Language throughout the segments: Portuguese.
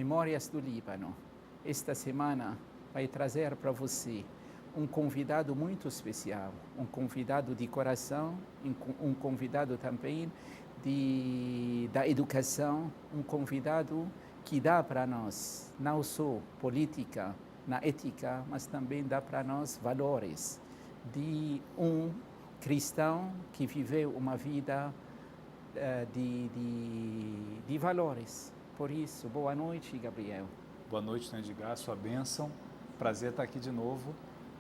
Memórias do Líbano. Esta semana vai trazer para você um convidado muito especial, um convidado de coração, um convidado também da educação, um convidado que dá para nós, não só política, na ética, mas também dá para nós valores de um cristão que viveu uma vida de valores. Por isso, boa noite, Gabriel. Boa noite, Edgar, sua bênção. Prazer estar aqui de novo,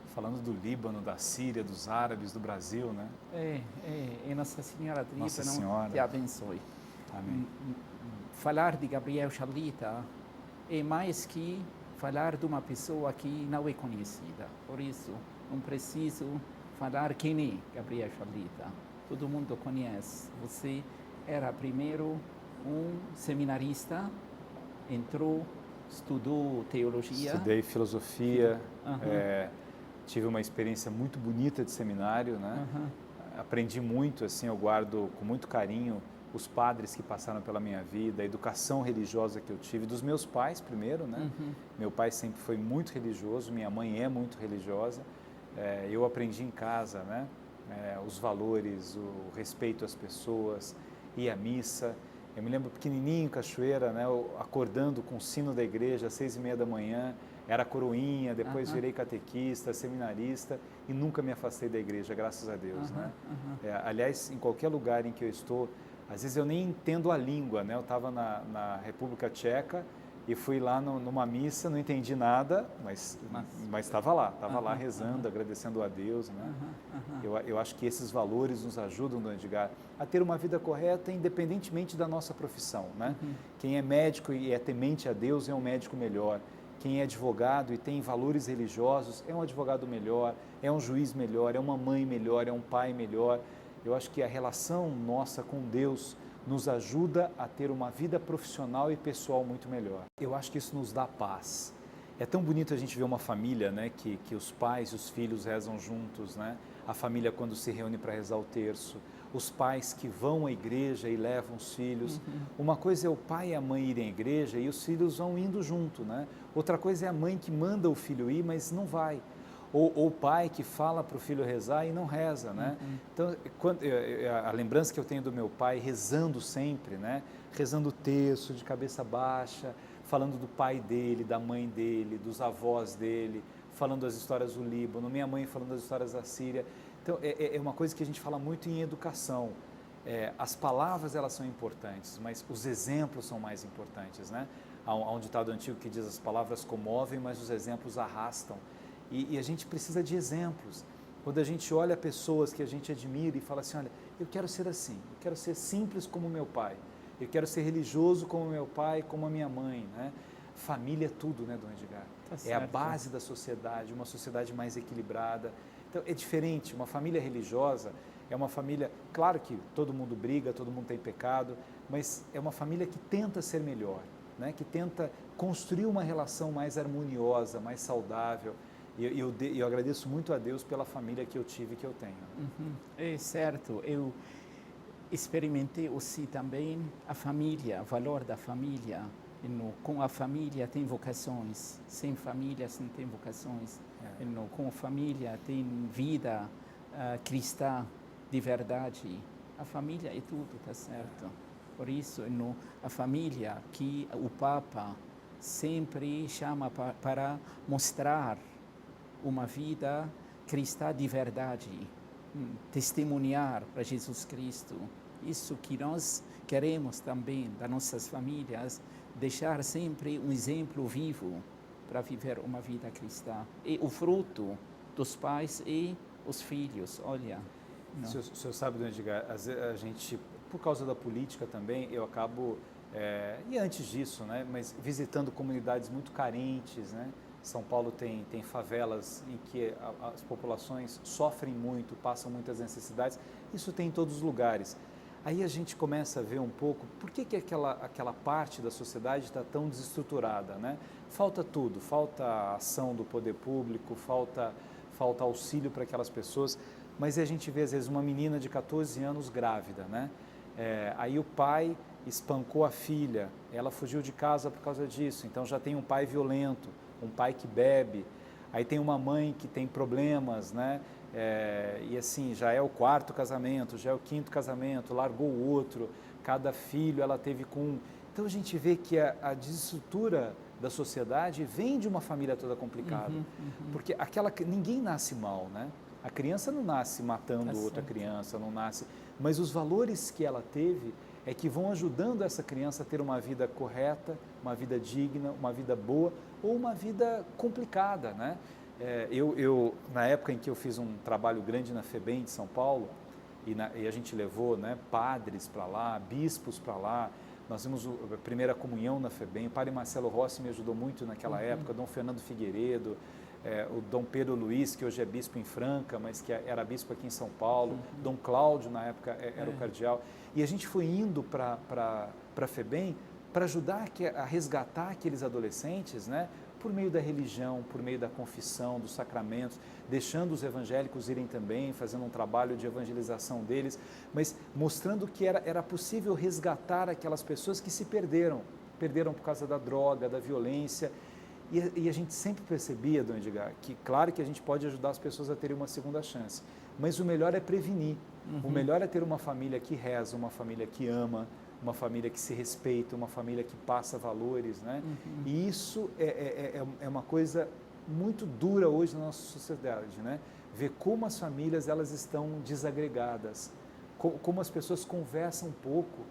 falando do Líbano, da Síria, dos árabes, do Brasil, né? E Nossa Senhora do Nossa Líbano Senhora te abençoe. Amém. Falar de Gabriel Charlita é mais que falar de uma pessoa que não é conhecida. Por isso, não preciso falar quem é Gabriel Charlita. Todo mundo conhece. Você era primeiro um seminarista, entrou, estudou teologia. Estudei filosofia, tive uma experiência muito bonita de seminário, né? Aprendi muito, assim, eu guardo com muito carinho os padres que passaram pela minha vida, a educação religiosa que eu tive, dos meus pais primeiro, né? Meu pai sempre foi muito religioso, minha mãe é muito religiosa. Eu aprendi em casa, né? Os valores, o respeito às pessoas, ir à missa. Eu me lembro pequenininho em Cachoeira, né? Acordando com o sino da igreja às 6h30 da manhã, era coroinha, depois virei catequista, seminarista e nunca me afastei da igreja, graças a Deus, né? Aliás, em qualquer lugar em que eu estou, às vezes eu nem entendo a língua, né? Eu estava na República Tcheca e fui lá numa missa, não entendi nada, mas estava lá rezando, agradecendo a Deus, né? Eu acho que esses valores nos ajudam, Dom Edgar, a ter uma vida correta, independentemente da nossa profissão, né? Quem é médico e é temente a Deus é um médico melhor. Quem é advogado e tem valores religiosos é um advogado melhor, é um juiz melhor, é uma mãe melhor, é um pai melhor. Eu acho que a relação nossa com Deus nos ajuda a ter uma vida profissional e pessoal muito melhor. Eu acho que isso nos dá paz. É tão bonito a gente ver uma família, né, que os pais e os filhos rezam juntos, né? A família quando se reúne para rezar o terço, os pais que vão à igreja e levam os filhos. Uma coisa é o pai e a mãe irem à igreja e os filhos vão indo junto, né? Outra coisa é a mãe que manda o filho ir, mas não vai. Ou o pai que fala para o filho rezar e não reza, né? Então, a lembrança que eu tenho do meu pai rezando sempre, né? Rezando o terço, de cabeça baixa, falando do pai dele, da mãe dele, dos avós dele, falando as histórias do Líbano, minha mãe falando as histórias da Síria. Então, é uma coisa que a gente fala muito em educação. As palavras, elas são importantes, mas os exemplos são mais importantes, né? Há um ditado antigo que diz: as palavras comovem, mas os exemplos arrastam. E a gente precisa de exemplos. Quando a gente olha pessoas que a gente admira e fala assim, olha, eu quero ser assim, eu quero ser simples como meu pai, eu quero ser religioso como meu pai, como a minha mãe, né? Família é tudo, né, Dom Edgar? É a base da sociedade, uma sociedade mais equilibrada. Então, é diferente, uma família religiosa é uma família, claro que todo mundo briga, todo mundo tem pecado, mas é uma família que tenta ser melhor, né? Que tenta construir uma relação mais harmoniosa, mais saudável. E eu agradeço muito a Deus pela família que eu tive e que eu tenho. É certo, eu experimentei aussi também a família, o valor da família. Com a família tem vocações, sem famílias não tem vocações. Com a família tem vida cristã de verdade. A família é tudo, tá certo? Por isso, a família que o Papa sempre chama para mostrar uma vida cristã de verdade, testemunhar para Jesus Cristo. Isso que nós queremos também das nossas famílias, deixar sempre um exemplo vivo para viver uma vida cristã. E o fruto dos pais e os filhos, olha. O senhor sabe, Dom Edgar, a gente, por causa da política também, eu acabo, e antes disso, né, mas visitando comunidades muito carentes, né? São Paulo tem favelas em que as populações sofrem muito, passam muitas necessidades. Isso tem em todos os lugares. Aí a gente começa a ver um pouco por que aquela parte da sociedade está tão desestruturada, né? Falta tudo, falta a ação do poder público, falta auxílio para aquelas pessoas. Mas a gente vê às vezes uma menina de 14 anos grávida, né? Aí o pai espancou a filha, ela fugiu de casa por causa disso, então já tem um pai violento, um pai que bebe, aí tem uma mãe que tem problemas, né? E assim, já é o 4º casamento, já é o 5º casamento, largou o outro, cada filho ela teve com... Então a gente vê que a desestrutura da sociedade vem de uma família toda complicada, porque ninguém nasce mal, né? A criança não nasce matando outra criança, não nasce, mas os valores que ela teve é que vão ajudando essa criança a ter uma vida correta, uma vida digna, uma vida boa ou uma vida complicada, né? Na época em que eu fiz um trabalho grande na FEBEM de São Paulo, e a gente levou, né, padres para lá, bispos para lá, nós vimos a primeira comunhão na FEBEM, o padre Marcelo Rossi me ajudou muito naquela época, Dom Fernando Figueiredo, o Dom Pedro Luiz, que hoje é bispo em Franca, mas que era bispo aqui em São Paulo, Dom Cláudio, na época, era o cardeal, e a gente foi indo para a FEBEM para ajudar a resgatar aqueles adolescentes, né, por meio da religião, por meio da confissão, dos sacramentos, deixando os evangélicos irem também, fazendo um trabalho de evangelização deles, mas mostrando que era possível resgatar aquelas pessoas que se perderam por causa da droga, da violência, e a gente sempre percebia, Dom Edgar, que claro que a gente pode ajudar as pessoas a terem uma segunda chance, mas o melhor é prevenir, o melhor é ter uma família que reza, uma família que ama, uma família que se respeita, uma família que passa valores, né? E isso é uma coisa muito dura hoje na nossa sociedade, né? Ver como as famílias elas estão desagregadas, como as pessoas conversam pouco,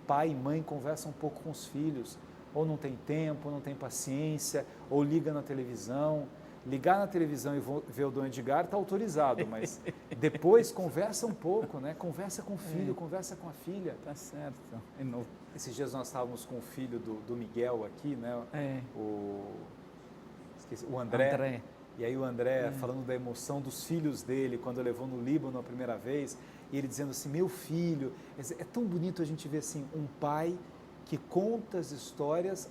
pai e mãe conversam pouco com os filhos, ou não tem tempo, ou não tem paciência, ou liga na televisão. Ligar na televisão e ver o Dom Edgar está autorizado, mas depois conversa um pouco, né? Conversa com o filho, conversa com a filha. Tá certo. Esses dias nós estávamos com o filho do Miguel aqui, né? O André. E aí o André falando da emoção dos filhos dele quando levou no Líbano a primeira vez, e ele dizendo assim, meu filho, é tão bonito a gente ver assim, um pai que conta as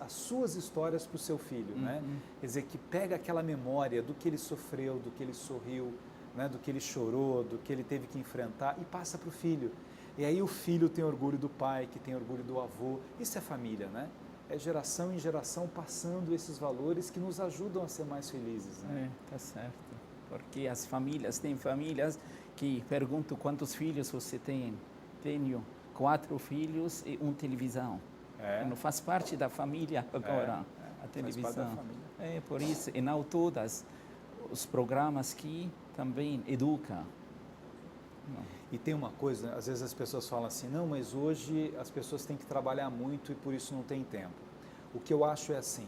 suas histórias para o seu filho, né? Quer dizer, que pega aquela memória do que ele sofreu, do que ele sorriu, né? Do que ele chorou, do que ele teve que enfrentar e passa para o filho. E aí o filho tem orgulho do pai, que tem orgulho do avô. Isso é família, né? É geração em geração passando esses valores que nos ajudam a ser mais felizes, né? Tá certo. Porque as famílias, tem famílias que perguntam quantos filhos você tem. Tenho 4 filhos e 1 televisão. Não faz parte da família agora, a televisão. Faz parte da família. Por isso, e não todas os programas que também educam. E tem uma coisa, às vezes as pessoas falam assim, não, mas hoje as pessoas têm que trabalhar muito e por isso não tem tempo. O que eu acho é assim,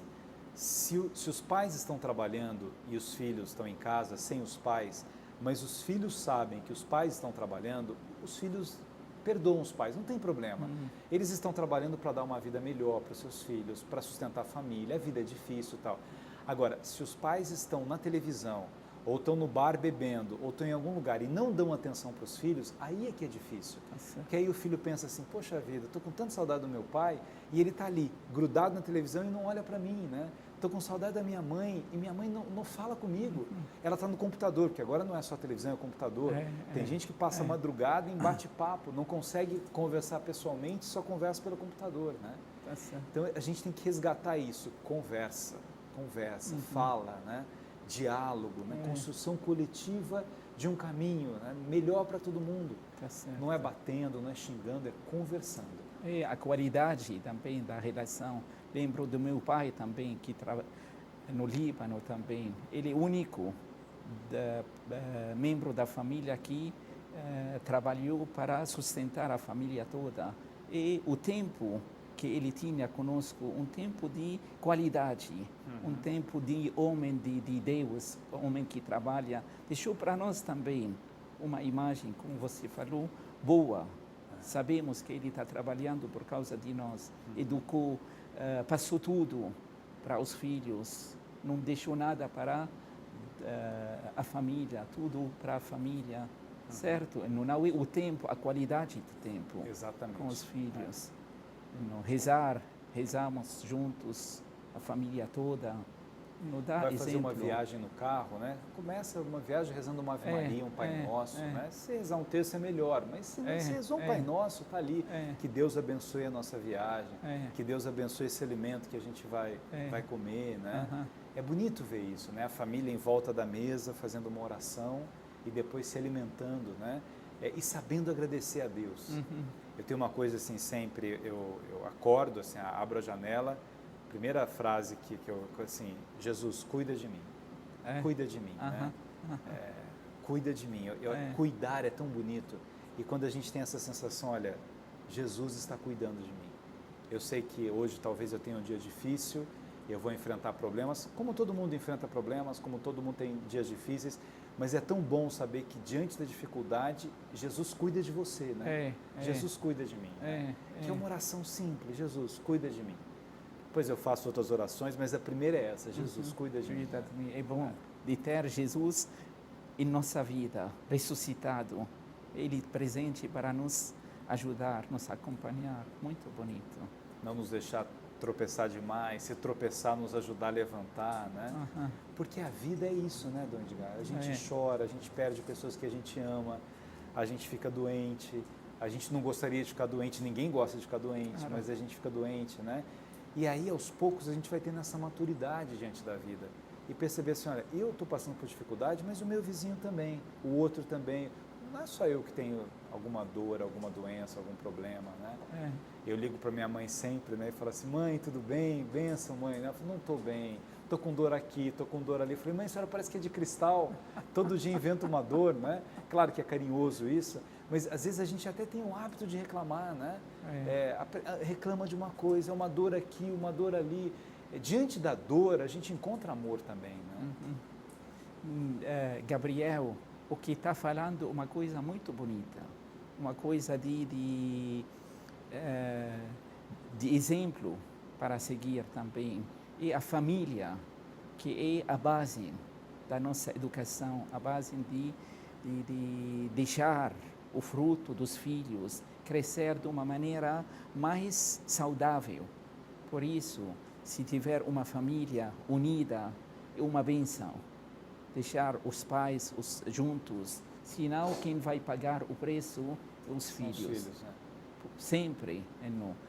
se os pais estão trabalhando e os filhos estão em casa sem os pais, mas os filhos sabem que os pais estão trabalhando, os filhos perdoam os pais, não tem problema. Eles estão trabalhando para dar uma vida melhor para os seus filhos, para sustentar a família, a vida é difícil e tal. Agora, se os pais estão na televisão, ou estão no bar bebendo, ou estão em algum lugar e não dão atenção para os filhos, aí é que é difícil. Porque aí o filho pensa assim, poxa vida, estou com tanta saudade do meu pai e ele está ali, grudado na televisão e não olha para mim, né? Estou com saudade da minha mãe e minha mãe não fala comigo. Ela está no computador, porque agora não é só televisão, é computador. Tem gente que passa madrugada em bate-papo, não consegue conversar pessoalmente, só conversa pelo computador, né? Então a gente tem que resgatar isso, conversa, fala, né? Diálogo, né? Construção coletiva de um caminho, né? Melhor para todo mundo. Não é batendo, não é xingando, é conversando. A qualidade também da relação. Lembro do meu pai também, que trabalha no Líbano também. Ele é o único membro da família que trabalhou para sustentar a família toda. E o tempo que ele tinha conosco, um tempo de qualidade, um tempo de homem de Deus, homem que trabalha, deixou para nós também uma imagem, como você falou, boa. Sabemos que ele está trabalhando por causa de nós, educou, passou tudo para os filhos, não deixou nada para a família, tudo para a família, certo? Não é o tempo, a qualidade do tempo. Exatamente. Com os filhos. Rezamos juntos, a família toda, nos dá vai exemplo. fazer uma viagem no carro, né? Começa uma viagem rezando uma Ave Maria, um Pai Nosso, né? Se rezar um texto é melhor, mas se rezou um Pai Nosso, está ali. Que Deus abençoe a nossa viagem, que Deus abençoe esse alimento que a gente vai comer, né? É bonito ver isso, né? A família em volta da mesa fazendo uma oração e depois se alimentando, né? E sabendo agradecer a Deus. Eu tenho uma coisa assim sempre, eu acordo, assim, abro a janela, primeira frase que eu, assim, Jesus, cuida de mim, cuida de mim, né? Cuida de mim, cuidar é tão bonito, e quando a gente tem essa sensação, olha, Jesus está cuidando de mim, eu sei que hoje talvez eu tenha um dia difícil, eu vou enfrentar problemas, como todo mundo enfrenta problemas, como todo mundo tem dias difíceis, mas é tão bom saber que diante da dificuldade, Jesus cuida de você, né? Jesus cuida de mim, né? Que é uma oração simples, Jesus cuida de mim. Depois eu faço outras orações, mas a primeira é essa, Jesus cuida de mim. É bom de ter Jesus em nossa vida, ressuscitado, Ele presente para nos ajudar, nos acompanhar, muito bonito. Não nos deixar tropeçar demais, se tropeçar, nos ajudar a levantar, né? Porque a vida é isso, né, Dom Edgar? A gente chora, a gente perde pessoas que a gente ama, a gente fica doente, a gente não gostaria de ficar doente, ninguém gosta de ficar doente, mas a gente fica doente, né? E aí, aos poucos, a gente vai tendo essa maturidade diante da vida e perceber assim, olha, eu estou passando por dificuldade, mas o meu vizinho também, o outro também. Não é só eu que tenho alguma dor, alguma doença, algum problema, né? Eu ligo para minha mãe sempre, né? E falo assim, mãe, tudo bem? Benção, mãe. Ela fala, não estou bem, estou com dor aqui, estou com dor ali. Eu falei, mãe, a senhora parece que é de cristal, todo dia inventa uma dor, né? Claro que é carinhoso isso, mas às vezes a gente até tem o hábito de reclamar, né? Reclama de uma coisa, uma dor aqui, uma dor ali. Diante da dor, a gente encontra amor também, né? Gabriel, o que está falando uma coisa muito bonita, uma coisa de exemplo para seguir também. E a família, que é a base da nossa educação, a base de deixar o fruto dos filhos crescer de uma maneira mais saudável. Por isso, se tiver uma família unida, é uma bênção. Deixar os pais juntos, senão quem vai pagar o preço é os filhos. Sempre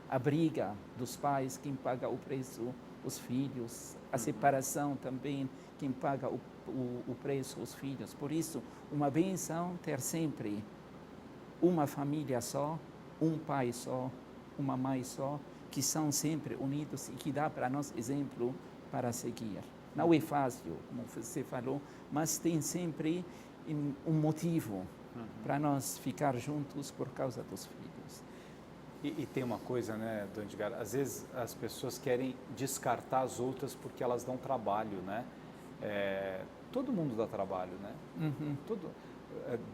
a briga dos pais, quem paga o preço, os filhos. A separação também, quem paga o preço, os filhos. Por isso, uma bênção ter sempre uma família só, um pai só, uma mãe só, que são sempre unidos e que dá para nós exemplo para seguir. Não é fácil, como você falou, mas tem sempre um motivo para nós ficar juntos por causa dos filhos. E tem uma coisa, né, Dom Edgar, às vezes as pessoas querem descartar as outras porque elas dão trabalho, né? Todo mundo dá trabalho, né?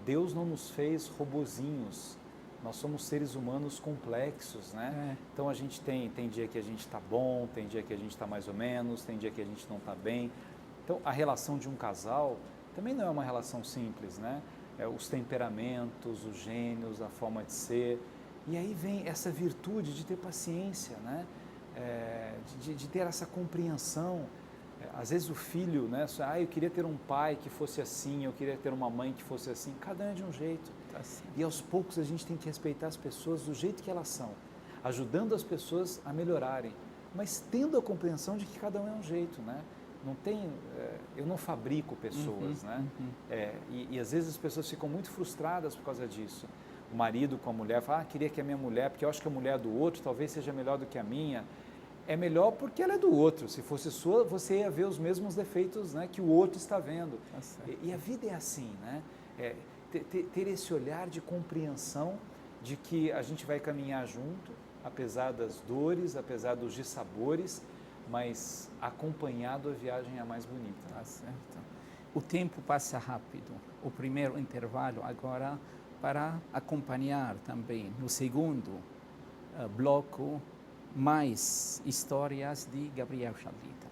Deus não nos fez robozinhos, nós somos seres humanos complexos, né? Então a gente tem dia que a gente está bom, tem dia que a gente está mais ou menos, tem dia que a gente não está bem. Então a relação de um casal também não é uma relação simples, né? Os temperamentos, os gênios, a forma de ser. E aí vem essa virtude de ter paciência, né? De ter essa compreensão. Às vezes o filho, né? Eu queria ter um pai que fosse assim, eu queria ter uma mãe que fosse assim. Cada um é de um jeito. Assim. E aos poucos a gente tem que respeitar as pessoas do jeito que elas são, ajudando as pessoas a melhorarem, mas tendo a compreensão de que cada um é um jeito, né? Não tem, eu não fabrico pessoas, né? E às vezes as pessoas ficam muito frustradas por causa disso. O marido com a mulher fala, queria que a minha mulher, porque eu acho que a mulher do outro talvez seja melhor do que a minha. É melhor porque ela é do outro. Se fosse sua, você ia ver os mesmos defeitos, né, que o outro está vendo. E a vida é assim, né? Ter esse olhar de compreensão de que a gente vai caminhar junto, apesar das dores, apesar dos dissabores, mas acompanhado a viagem é a mais bonita. Tá certo. O tempo passa rápido. O primeiro intervalo agora para acompanhar também no segundo bloco mais histórias de Gabriel Chablita.